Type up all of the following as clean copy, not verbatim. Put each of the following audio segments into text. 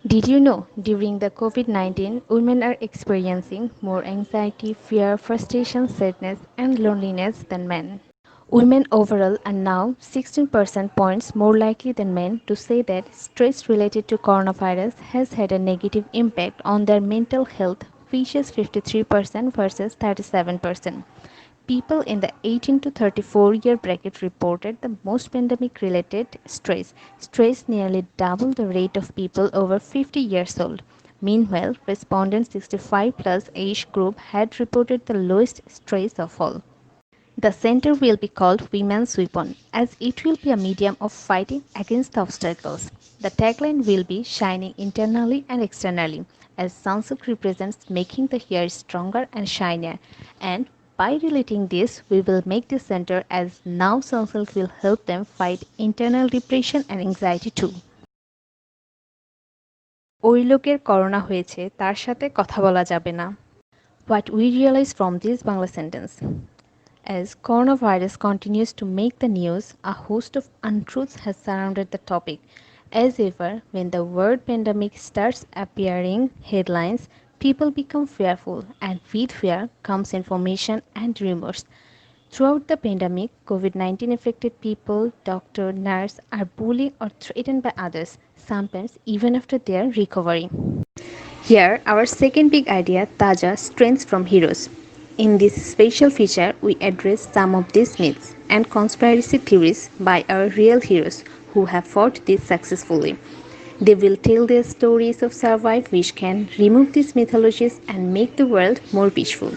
Did you know during the COVID-19, women are experiencing more anxiety, fear, frustration, sadness, and loneliness than men? Women overall are now 16 percent points more likely than men to say that stress related to coronavirus has had a negative impact on their mental health, which is 53% versus 37%. People in the 18 to 34-year bracket reported the most pandemic related stress. Stress nearly double the rate of people over 50 years old. Meanwhile, respondents 65 plus age group had reported the lowest stress of all. The center will be called Women's Weapon, as it will be a medium of fighting against obstacles. The tagline will be shining internally and externally, as sunsilk represents making the hair stronger and shinier. And by relating this, we will make the center as now sunsilk will help them fight internal depression and anxiety too. ওই লোকের corona হয়েছে তার সাথে কথা বলা যাবে না. What we realize from this Bangla sentence. As coronavirus continues to make the news, a host of untruths has surrounded the topic. As ever, when the word pandemic starts appearing headlines, people become fearful, and with fear comes information and rumors. Throughout the pandemic, COVID-19 affected people, doctor, nurse are bullied or threatened by others, sometimes even after their recovery. Here, our second big idea, Taja, strengths from heroes. In this special feature, we address some of these myths and conspiracy theories by our real heroes who have fought this successfully. They will tell their stories of survival which can remove these mythologies and make the world more peaceful.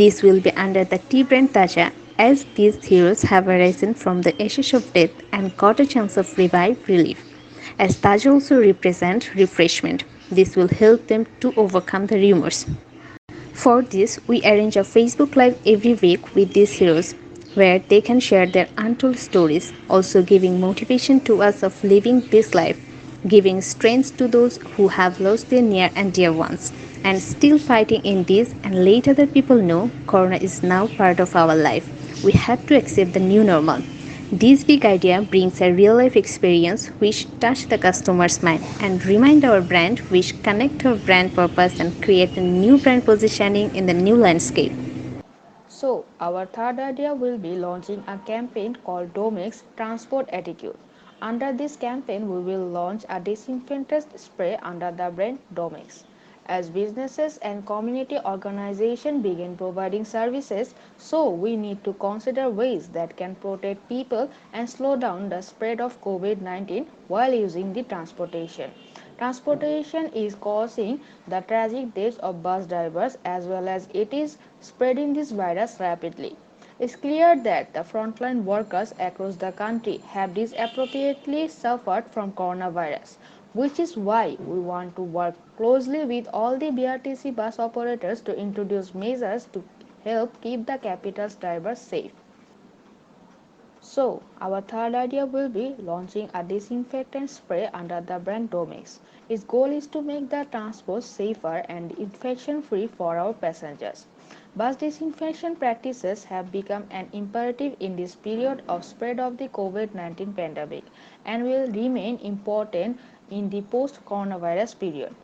This will be under the T brand Taja, as these heroes have arisen from the ashes of death and got a chance of revive relief. As Taj also represent refreshment, this will help them to overcome the rumors. For this, we arrange a Facebook Live every week with these heroes where they can share their untold stories, also giving motivation to us of living this life, giving strength to those who have lost their near and dear ones, and still fighting in this and let other people know Corona is now part of our life. We have to accept the new normal. This big idea brings a real life experience which touch the customer's mind and remind our brand which connect our brand purpose and create a new brand positioning in the new landscape. So, our third idea will be launching a campaign called Domix Transport Attitude. Under this campaign, we will launch a disinfectant spray under the brand Domix. As businesses and community organizations begin providing services, so we need to consider ways that can protect people and slow down the spread of COVID-19 while using the transportation. Transportation is causing the tragic deaths of bus drivers as well as it is spreading this virus rapidly. It's clear that the frontline workers across the country have disappropriately suffered from coronavirus, which is why we want to work closely with all the BRTC bus operators to introduce measures to help keep the capital's drivers safe. So, our third idea will be launching a disinfectant spray under the brand Domix. Its goal is to make the transport safer and infection-free for our passengers. Bus disinfection practices have become an imperative in this period of spread of the COVID-19 pandemic and will remain important in the post-coronavirus period.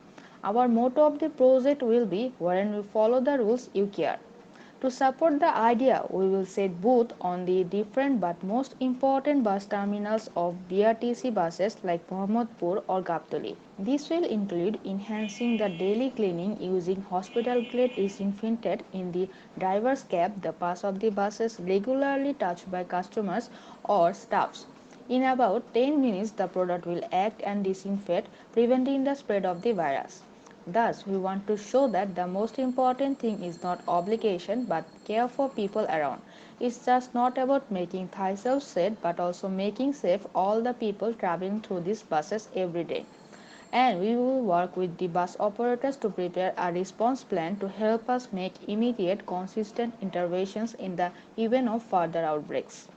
Our motto of the project will be wherein we follow the rules you care. To support the idea, we will set booths on the different but most important bus terminals of BRTC buses like Mohammadpur or Gaptoli. This will include enhancing the daily cleaning using hospital-grade disinfectant in the driver's cab, the pass of the buses regularly touched by customers or staffs. In about 10 minutes, the product will act and disinfect, preventing the spread of the virus. Thus, we want to show that the most important thing is not obligation but care for people around. It's just not about making thyself safe but also making safe all the people traveling through these buses every day. And we will work with the bus operators to prepare a response plan to help us make immediate, consistent interventions in the event of further outbreaks.